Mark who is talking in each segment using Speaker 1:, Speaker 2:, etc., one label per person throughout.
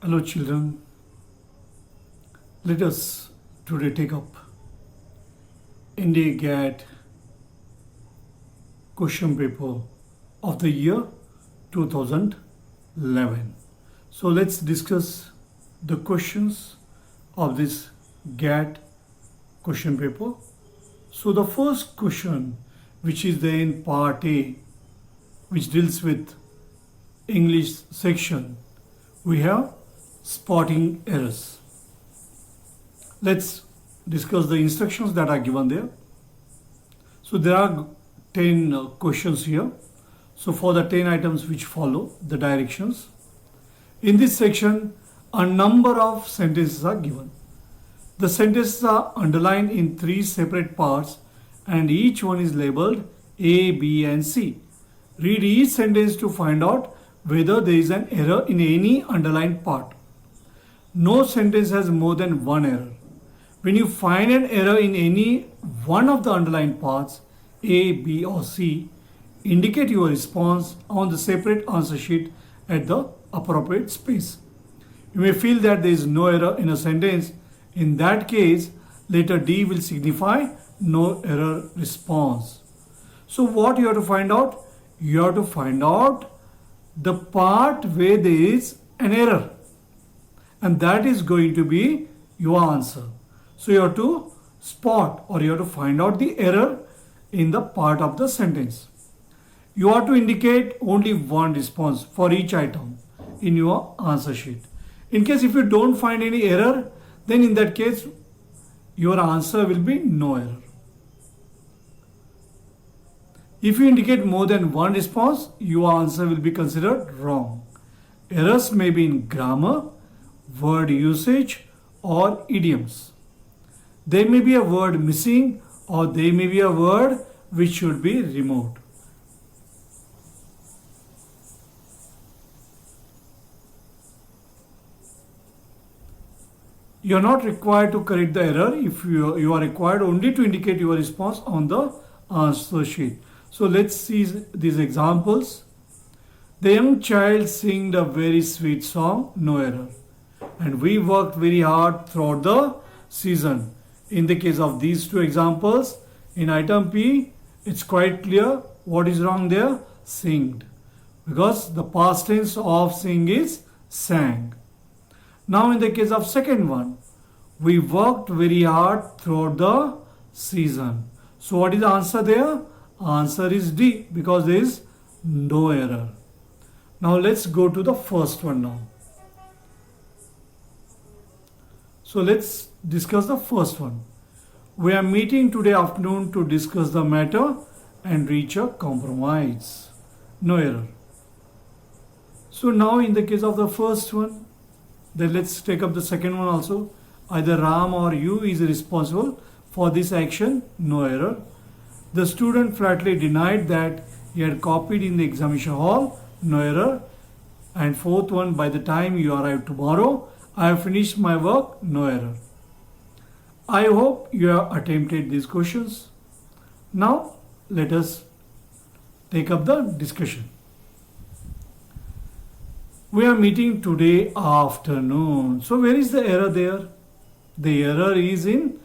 Speaker 1: Hello, children. Let us today take up India GAT question paper of the year 2011. So let's discuss the questions of this GAT question paper. So the first question, which is there in part A, which deals with English section, we have spotting errors. Let's discuss the instructions that are given there. So there are 10 questions here. So for the 10 items which follow the directions, in this section a number of sentences are given. The sentences are underlined in 3 separate parts and each one is labeled A, B and C. Read each sentence to find out whether there is an error in any underlined part. No sentence has more than one error. When you find an error in any one of the underlined parts, A, B or C, indicate your response on the separate answer sheet at the appropriate space. You may feel that there is no error in a sentence. In that case, letter D will signify no error response. So what you have to find out? You have to find out the part where there is an error, and that is going to be your answer. So you have to spot, or you have to find out the error in the part of the sentence. You have to indicate only one response for each item in your answer sheet. In case if you don't find any error, then in that case your answer will be no error. If you indicate more than one response, your answer will be considered wrong. Errors may be in grammar, word usage or idioms. There may be a word missing or there may be a word which should be removed. You are not required to correct the error if you are required only to indicate your response on the answer sheet. So let's see these examples. The young child sing a very sweet song, no error. And we worked very hard throughout the season. In the case of these two examples, in item P, it's quite clear what is wrong there, singed. Because the past tense of sing is sang. Now in the case of second one, we worked very hard throughout the season. So what is the answer there? Answer is D, because there is no error. Now let's go to the first one now. So let's discuss the first one. We are meeting today afternoon to discuss the matter and reach a compromise. No error. So now in the case of the first one, then let's take up the second one also. Either Ram or you is responsible for this action, no error. The student flatly denied that he had copied in the examination hall, no error. And fourth one, by the time you arrive tomorrow, I have finished my work, no error. I hope you have attempted these questions. Now let us take up the discussion. We are meeting today afternoon. So where is the error there? The error is in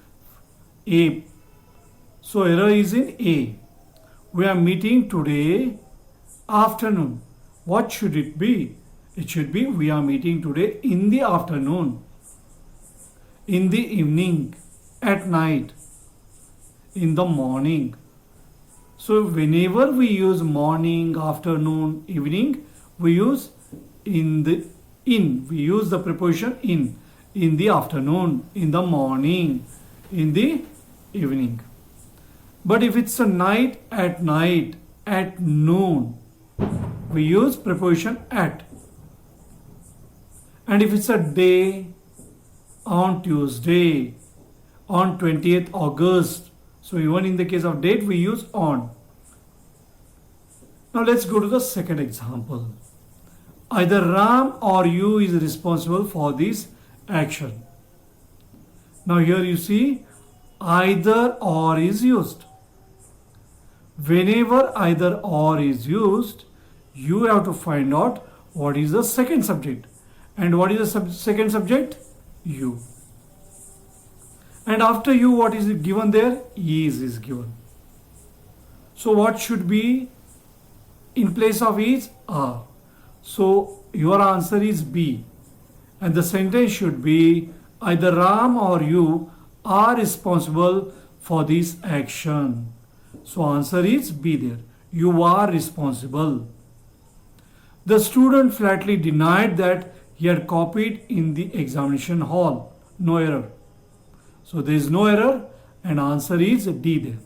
Speaker 1: A. So error is in A. We are meeting today afternoon. What should it be? It should be we are meeting today in the afternoon, in the evening, at night, in the morning. So whenever we use morning, afternoon, evening, we use we use the preposition in the afternoon, in the morning, in the evening. But if it's a night, at noon, we use preposition at. And if it's a day, on Tuesday, on 20th August, so even in the case of date, we use on. Now let's go to the second example. Either Ram or you is responsible for this action. Now here you see either or is used. Whenever either or is used, you have to find out what is the second subject. And what is the second subject? You. And after you, what is given there? Is given. So what should be in place of is? Are. So your answer is B. And the sentence should be either Ram or you are responsible for this action. So answer is B there. You are responsible. The student flatly denied that he had copied in the examination hall. No error. So there is no error and answer is D there.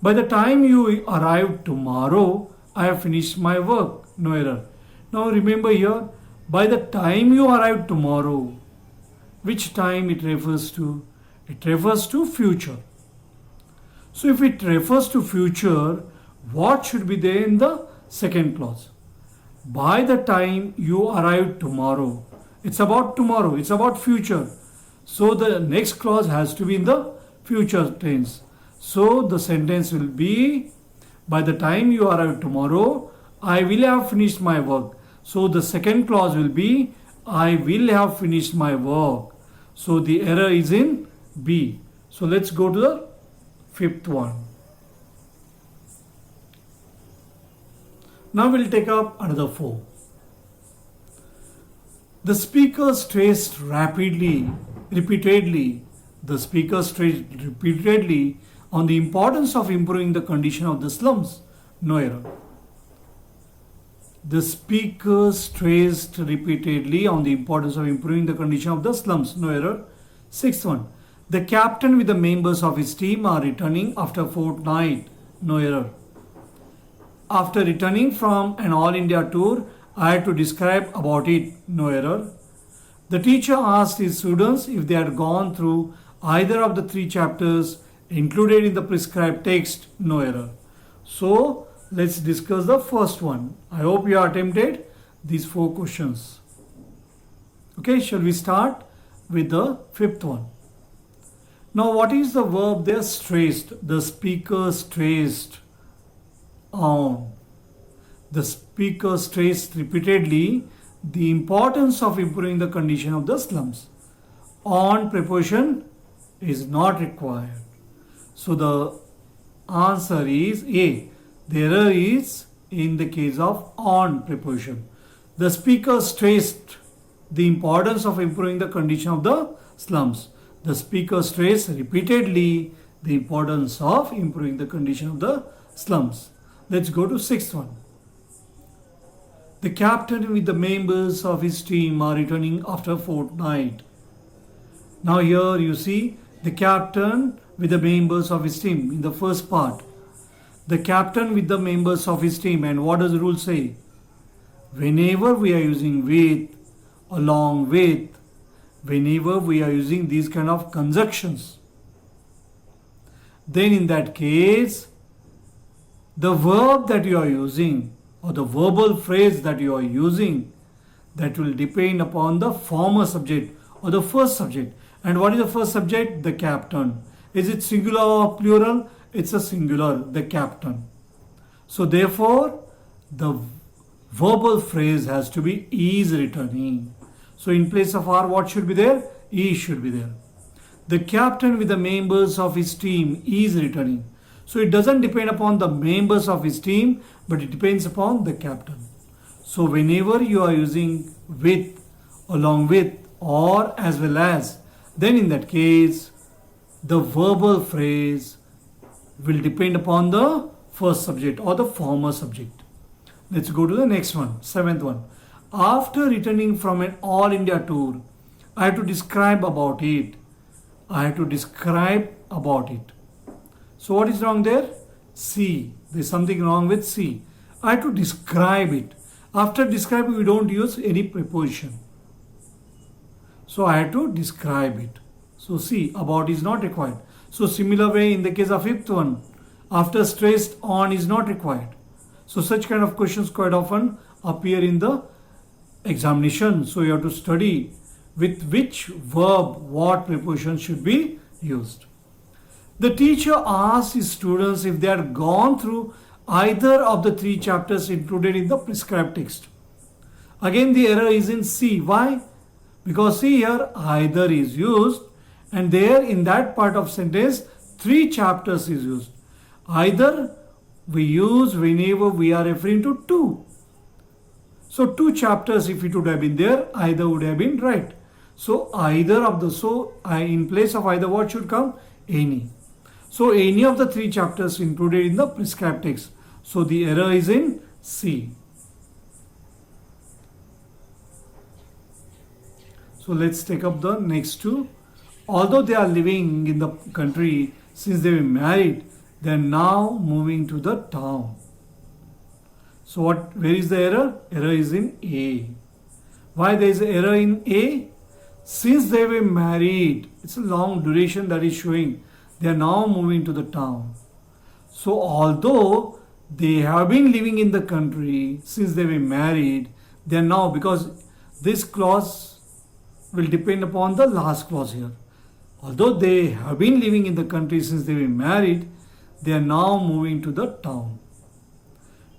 Speaker 1: By the time you arrive tomorrow, I have finished my work. No error. Now remember here, by the time you arrive tomorrow, which time it refers to? It refers to future. So if it refers to future, what should be there in the second clause? By the time you arrive tomorrow. It's about tomorrow. It's about future. So the next clause has to be in the future tense. So the sentence will be, by the time you arrive tomorrow, I will have finished my work. So the second clause will be, I will have finished my work. So the error is in B. So let's go to the fifth one. Now we'll take up another 4. The speaker stressed repeatedly on the importance of improving the condition of the slums. No error. The speaker stressed repeatedly on the importance of improving the condition of the slums. No error. Sixth one. The captain with the members of his team are returning after a fortnight. No error. After returning from an All India tour, I had to describe about it. No error. The teacher asked his students if they had gone through either of the 3 chapters included in the prescribed text. No error. So let's discuss the first one. I hope you attempted these 4 questions. Okay, shall we start with the fifth one? Now what is the verb there? Stressed. The speaker stressed on. The speaker stressed repeatedly the importance of improving the condition of the slums. On preposition is not required. So the answer is A. The error is in the case of on preposition. The speaker stressed the importance of improving the condition of the slums. The speaker stressed repeatedly the importance of improving the condition of the slums. Let's go to sixth one. The captain with the members of his team are returning after a fortnight. Now here you see the captain with the members of his team in the first part. The captain with the members of his team, and what does the rule say? Whenever we are using with, along with, whenever we are using these kind of conjunctions, then in that case, the verb that you are using or the verbal phrase that you are using, that will depend upon the former subject or the first subject. And what is the first subject? The captain. Is it singular or plural? It's a singular, the captain. So therefore, the verbal phrase has to be is returning. So in place of are, what should be there? Is should be there. The captain with the members of his team is returning. So it doesn't depend upon the members of his team, but it depends upon the captain. So whenever you are using with, along with, or as well as, then in that case, the verbal phrase will depend upon the first subject or the former subject. Let's go to the next one, seventh one. After returning from an All India tour, I have to describe about it. I have to describe about it. So what is wrong there? C. There is something wrong with C. I have to describe it. After describing, we don't use any preposition. So I have to describe it. So C, about is not required. So similar way in the case of fifth one, after stressed on is not required. So such kind of questions quite often appear in the examination. So you have to study with which verb what preposition should be used. The teacher asked his students if they had gone through either of the 3 chapters included in the prescribed text. Again the error is in C. Why? Because see here either is used, and there in that part of sentence 3 chapters is used. Either we use whenever we are referring to 2. So 2 chapters if it would have been there, either would have been right. So either of the, in place of either what should come? Any. So any of the 3 chapters included in the prescribed text. So the error is in C. So let's take up the next 2. Although they are living in the country since they were married, they are now moving to the town. So where is the error? Error is in A. Why there is an error in A? Since they were married, it's a long duration that is showing. They are now moving to the town. So although they have been living in the country since they were married, they are now, because this clause will depend upon the last clause here. Although they have been living in the country since they were married, they are now moving to the town.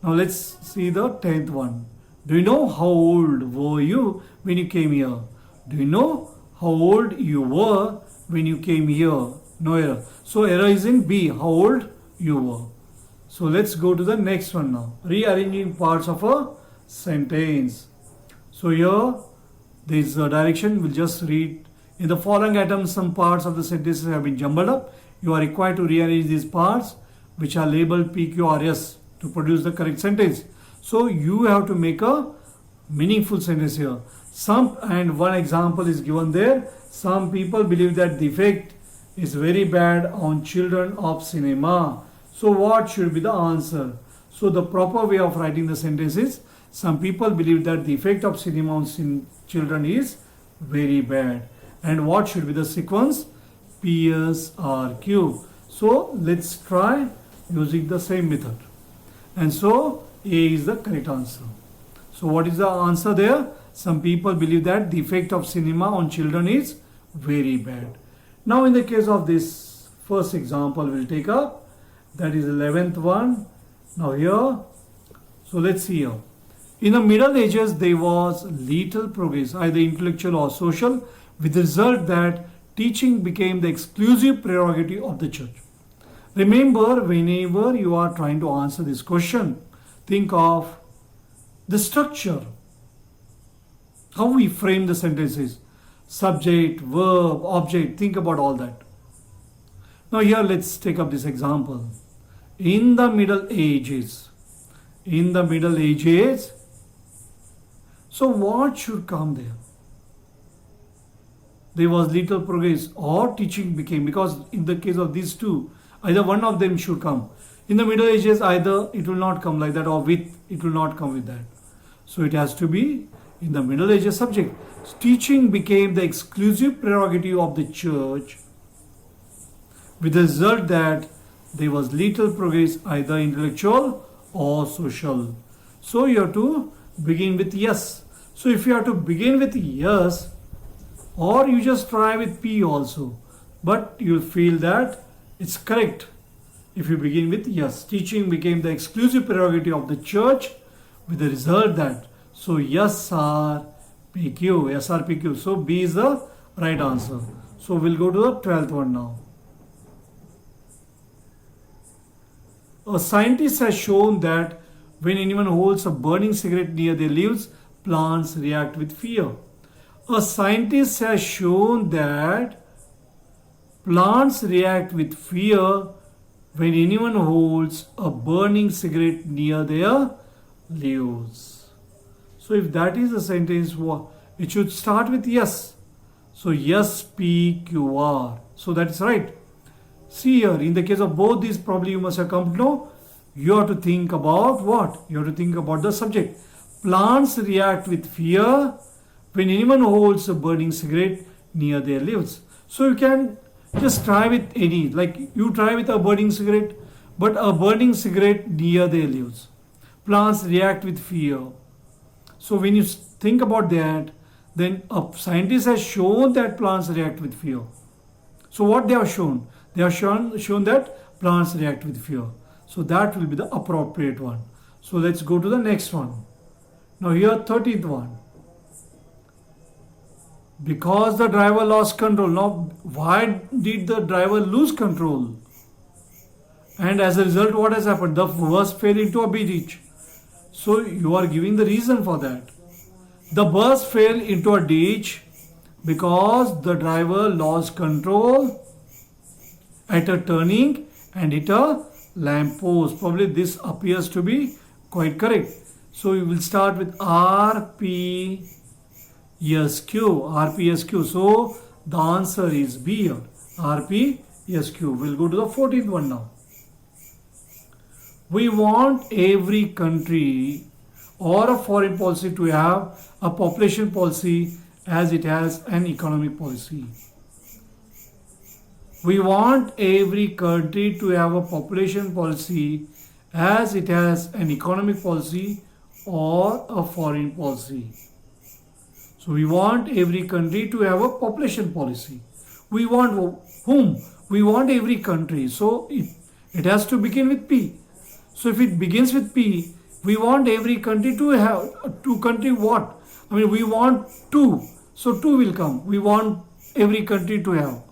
Speaker 1: Now let's see the 10th one. Do you know how old were you when you came here? Do you know how old you were when you came here? No error. So error is in B. How old you were. So let's go to the next one now. Rearranging parts of a sentence. So here this direction will just read. In the following items, some parts of the sentences have been jumbled up. You are required to rearrange these parts which are labeled P, Q or S to produce the correct sentence. So you have to make a meaningful sentence here. And one example is given there. Some people believe that the effect is very bad on children of cinema. So what should be the answer? So the proper way of writing the sentence is, some people believe that the effect of cinema on children is very bad. And what should be the sequence? P, S, R, Q. So let's try using the same method. And so A is the correct answer. So what is the answer there? Some people believe that the effect of cinema on children is very bad. Now in the case of this first example we'll take up, that is 11th one. Now here, so let's see here. In the Middle Ages there was little progress, either intellectual or social, with the result that teaching became the exclusive prerogative of the church. Remember, whenever you are trying to answer this question, think of the structure, how we frame the sentences, subject, verb, object, think about all that. Now here let's take up this example. In the Middle Ages, so what should come there? There was little progress or teaching became, because in the case of these two, either one of them should come. In the Middle Ages, either it will not come like that, or with it will not come with that. So it has to be in the Middle Ages subject. Teaching became the exclusive prerogative of the church, with the result that there was little progress, either intellectual or social. So you have to begin with yes. So if you have to begin with yes, or you just try with P also, but you'll feel that it's correct if you begin with yes. Teaching became the exclusive prerogative of the church, with the result that, so yes R P Q, yes R P Q. So B is the right answer. So we'll go to the 12th one now. A scientist has shown that when anyone holds a burning cigarette near their lips, plants react with fear. A scientist has shown that plants react with fear when anyone holds a burning cigarette near their leaves. So if that is the sentence, it should start with yes. So yes, P, Q, R. So that's right. See here, in the case of both these, probably you must have come to know, you have to think about what? You have to think about the subject. Plants react with fear when anyone holds a burning cigarette near their lips. So you can just try with any, like you try with a burning cigarette, but a burning cigarette near their lips. Plants react with fear. So when you think about that, then a scientist has shown that plants react with fear. So what they have shown? They have shown that plants react with fear. So that will be the appropriate one. So let's go to the next one. Now here 13th one. Because the driver lost control. Now why did the driver lose control? And as a result, what has happened? The bus fell into a ditch. So you are giving the reason for that. The bus fell into a ditch because the driver lost control at a turning and hit a lamp post. Probably this appears to be quite correct. So we will start with RPSQ. RPSQ. So the answer is B here. RPSQ. We'll go to the 14th one now. We want every country or a foreign policy to have a population policy as it has an economic policy. We want every country to have a population policy as it has an economic policy or a foreign policy. So we want every country to have a population policy. We want whom? We want every country. So it has to begin with P. So if it begins with P, we want every country to have two country what? I mean we want two. So two will come. We want every country to have.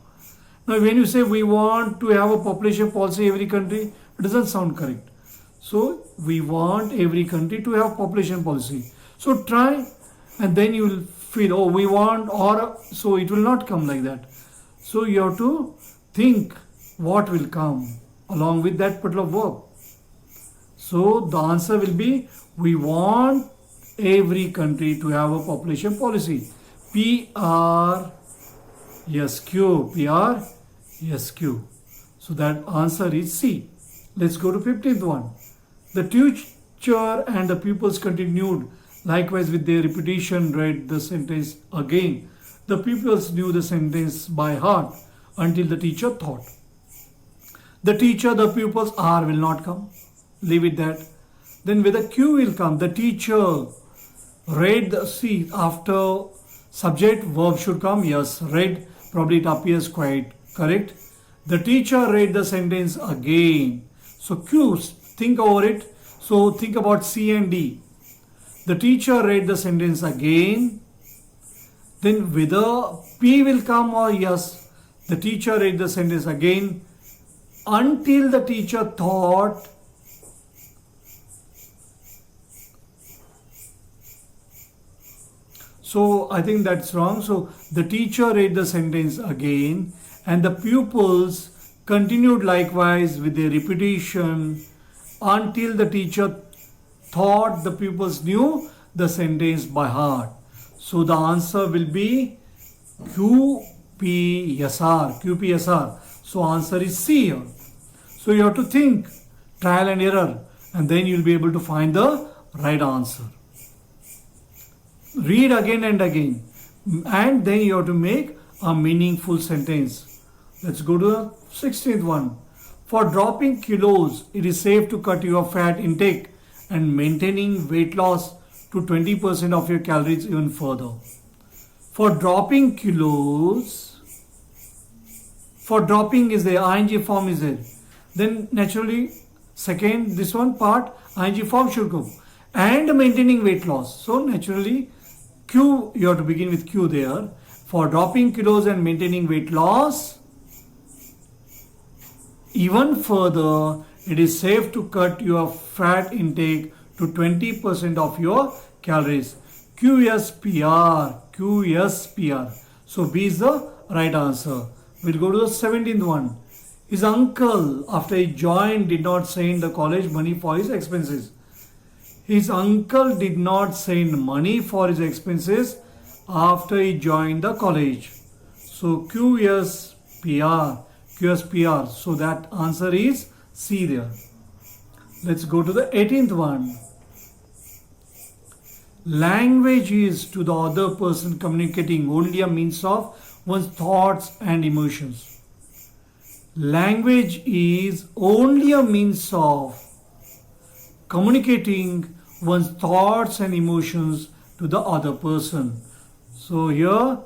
Speaker 1: Now when you say we want to have a population policy every country, it doesn't sound correct. So we want every country to have population policy. So try and then you will feel, oh we want, or so it will not come like that. So you have to think what will come along with that particular verb. So the answer will be we want every country to have a population policy. PRSQ. PRSQ. So that answer is C. Let's go to 15th one. The teacher and the pupils continued likewise with their repetition read the sentence again. The pupils knew the sentence by heart until the teacher thought. The teacher, the pupils, R will not come. Leave it that. Then with a Q will come. The teacher read the C. After subject, verb should come. Yes, read. Probably it appears quite correct. The teacher read the sentence again. So Q, think over it. So think about C and D. The teacher read the sentence again. Then whether P will come or yes. The teacher read the sentence again until the teacher thought. So I think that's wrong. So the teacher read the sentence again and the pupils continued likewise with the repetition until the teacher thought the pupils knew the sentence by heart. So the answer will be QPSR. QPSR. So answer is C here. So you have to think, trial and error, and then you'll be able to find the right answer. Read again and again, and then you have to make a meaningful sentence. Let's go to the 16th one. For dropping kilos, it is safe to cut your fat intake and maintaining weight loss to 20% of your calories even further. For dropping kilos, for dropping is the ing form is there. Then naturally, second, this one part, ing form should come. And maintaining weight loss. So naturally, Q, you have to begin with Q there. For dropping kilos and maintaining weight loss, even further, it is safe to cut your fat intake to 20% of your calories. QSPR. QSPR. So B is the right answer. We'll go to the 17th one. His uncle, after he joined, did not send the college money for his expenses. His uncle did not send money for his expenses after he joined the college. So QSPR. QSPR. So that answer is C there. Let's go to the 18th one. Language is to the other person communicating only a means of one's thoughts and emotions. Language is only a means of communicating one's thoughts and emotions to the other person. So here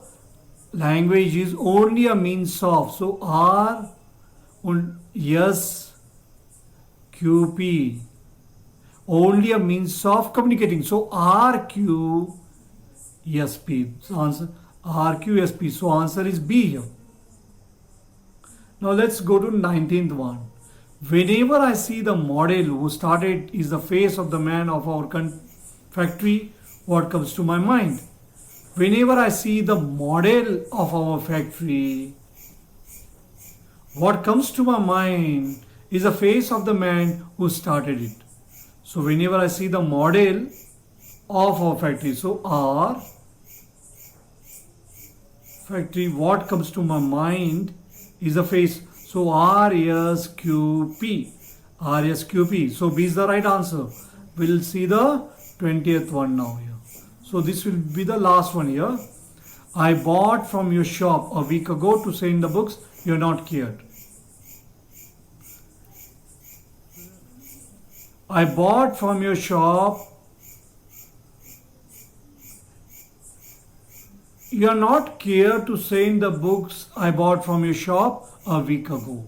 Speaker 1: language is only a means of. So R, yes, QP. only a means of communicating. So RQSP. So answer RQSP. So answer is B here. Now let's go to 19th one. Whenever I see the model who started is the face of the man of our factory, what comes to my mind? Whenever I see the model of our factory, what comes to my mind is the face of the man who started it. So whenever I see the model of our factory, so R factory, what comes to my mind is the face. So RSQP. RSQP. So B is the right answer. We'll see the 20th one now here. So this will be the last one here. I bought from your shop a week ago to say in the books you're not cared. I bought from your shop. You are not care to say in the books I bought from your shop a week ago.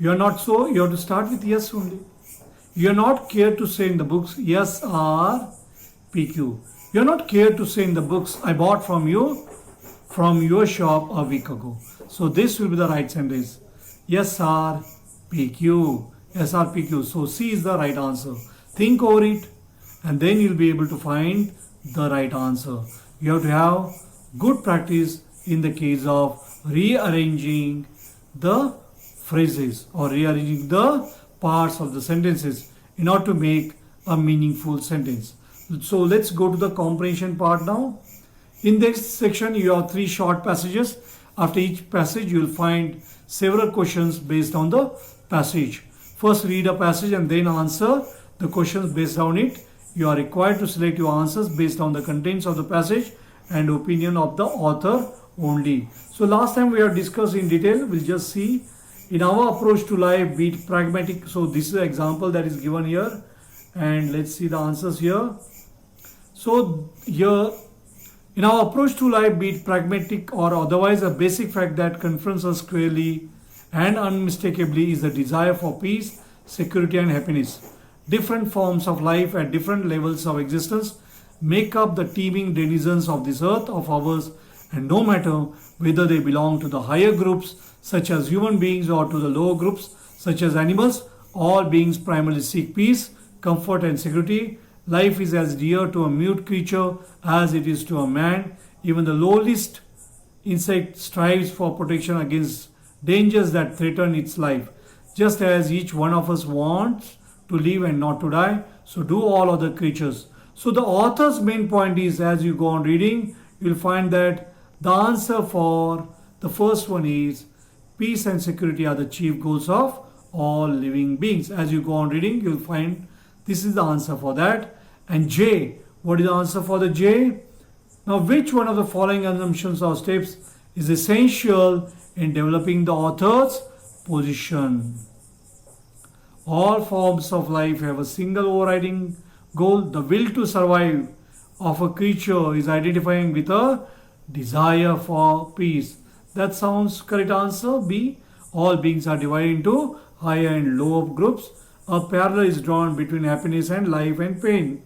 Speaker 1: You are not so, you have to start with yes only. You are not care to say in the books, yes or PQ. You are not care to say in the books I bought from you from your shop a week ago. So this will be the right sentence. Yes or PQ. Yes or PQ. So C is the right answer. Think over it and then you'll be able to find the right answer. You have to have good practice in the case of rearranging the phrases or rearranging the parts of the sentences in order to make a meaningful sentence. So let's go to the comprehension part now. In this section you have 3 short passages. After each passage you will find several questions based on the passage. First read a passage and then answer the questions based on it. You are required to select your answers based on the contents of the passage and opinion of the author only. So last time we have discussed in detail. We'll just see in our approach to life, be it pragmatic. So this is an example that is given here and let's see the answers here. So here in our approach to life, be it pragmatic or otherwise, a basic fact that confronts us clearly and unmistakably is the desire for peace, security and happiness. Different forms of life at different levels of existence make up the teeming denizens of this earth of ours, and no matter whether they belong to the higher groups such as human beings or to the lower groups such as animals, all beings primarily seek peace, comfort and security. Life is as dear to a mute creature as it is to a man. Even the lowliest insect strives for protection against dangers that threaten its life. Just as each one of us wants to live and not to die, so do all other creatures. So the author's main point is, as you go on reading, you'll find that the answer for the first one is peace and security are the chief goals of all living beings. As you go on reading, you'll find this is the answer for that. And J, what is the answer for the J? Now, which one of the following assumptions or steps is essential in developing the author's position? All forms of life have a single overriding goal. The will to survive of a creature is identifying with a desire for peace. That sounds correct answer. B. All beings are divided into higher and lower groups. A parallel is drawn between happiness and life and pain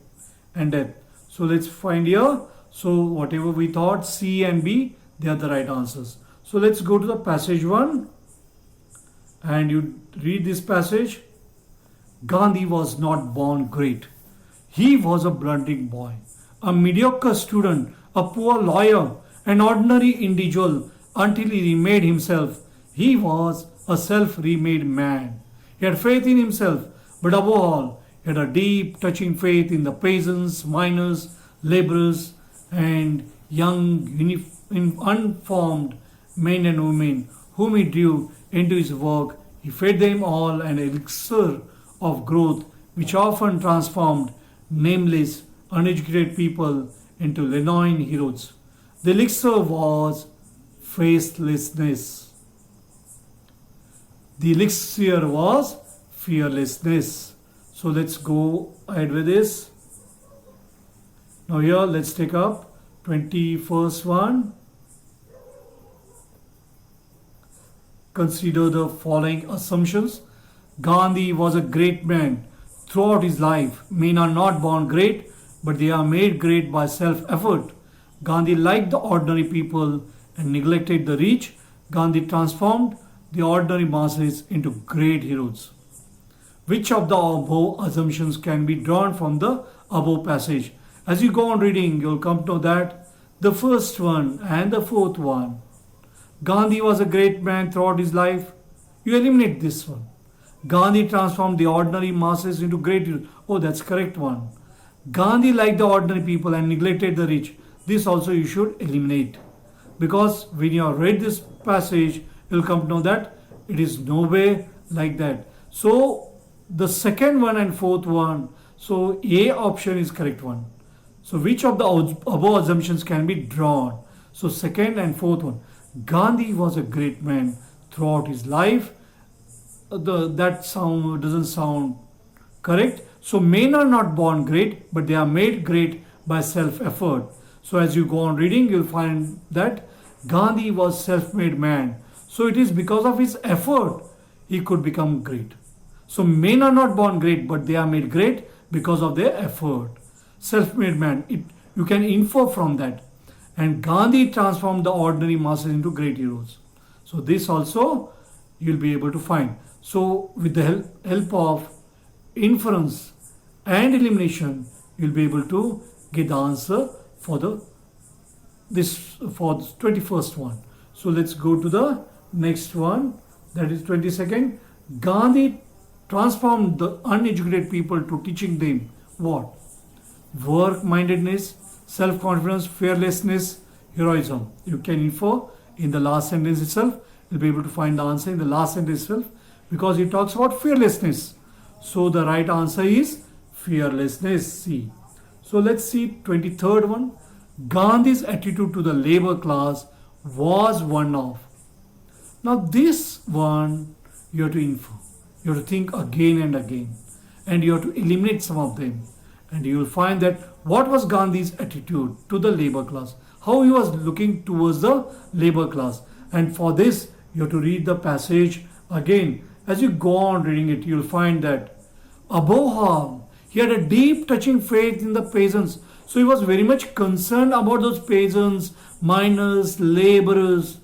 Speaker 1: and death. So let's find here. So whatever we thought, C and B, they are the right answers. So let's go to the passage 1 and you read this passage. Gandhi was not born great. He was a blundering boy, a mediocre student, a poor lawyer, an ordinary individual until he remade himself. He was a self-remade man. He had faith in himself, but above all, he had a deep, touching faith in the peasants, miners, laborers, and young, unformed men and women whom he drew into his work. He fed them all an elixir of growth which often transformed nameless, uneducated people into Leonine heroes. The elixir was faithlessness. The elixir was fearlessness. So let's go ahead with this. Now here let's take up 21st one. Consider the following assumptions. Gandhi was a great man throughout his life. Men are not born great, but they are made great by self-effort. Gandhi liked the ordinary people and neglected the rich. Gandhi transformed the ordinary masses into great heroes. Which of the above assumptions can be drawn from the above passage? As you go on reading, you'll come to know that the first one and the fourth one. Gandhi was a great man throughout his life. You eliminate this one. Gandhi transformed the ordinary masses into great heroes. Oh, that's correct one. Gandhi liked the ordinary people and neglected the rich. This also you should eliminate. Because when you have read this passage, you'll come to know that it is no way like that. So the second one and fourth one, so A option is correct one. So which of the above assumptions can be drawn? So second and fourth one. Gandhi was a great man throughout his life. That sound doesn't sound correct. So men are not born great, but they are made great by self-effort. So as you go on reading, you'll find that Gandhi was self-made man. So it is because of his effort he could become great. So men are not born great, but they are made great because of their effort. Self-made man. You can infer from that. And Gandhi transformed the ordinary masses into great heroes. So this also you'll be able to find. So with the help of inference and elimination, you'll be able to get the answer for the 21st one. So let's go to the next one, that is 22nd. Gandhi transformed the uneducated people to teaching them what? Work-mindedness, self-confidence, fearlessness, heroism. You can infer in the last sentence itself. You'll be able to find the answer in the last sentence itself because it talks about fearlessness. So the right answer is fearlessness, C. So let's see 23rd one. Gandhi's attitude to the labor class was one of. Now this one you have to infer. You have to think again and again. And you have to eliminate some of them. And you will find that what was Gandhi's attitude to the labor class? How he was looking towards the labor class. And for this, you have to read the passage again. As you go on reading it, you will find that above all, he had a deep touching faith in the peasants. So he was very much concerned about those peasants, miners, laborers.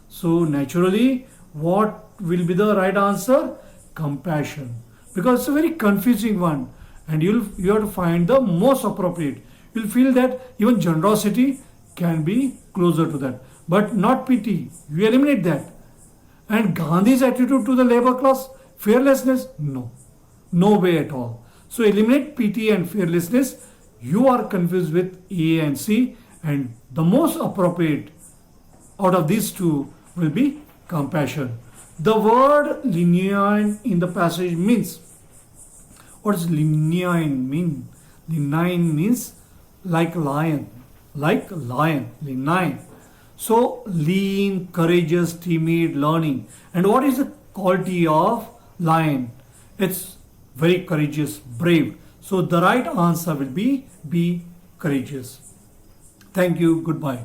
Speaker 1: So naturally, what will be the right answer? Compassion. Because it's a very confusing one. And you have to find the most appropriate. You'll feel that even generosity can be closer to that. But not pity. You eliminate that. And Gandhi's attitude to the labor class, fearlessness? No. No way at all. So eliminate pity and fearlessness. You are confused with A and C. And the most appropriate out of these two will be compassion. The word lenient in the passage means. What does lenient mean? Lenient means like lion. Like lion. Lenient. So lean, courageous, timid, learning. And what is the quality of lion? It's very courageous, brave. So the right answer will be courageous. Thank you. Goodbye.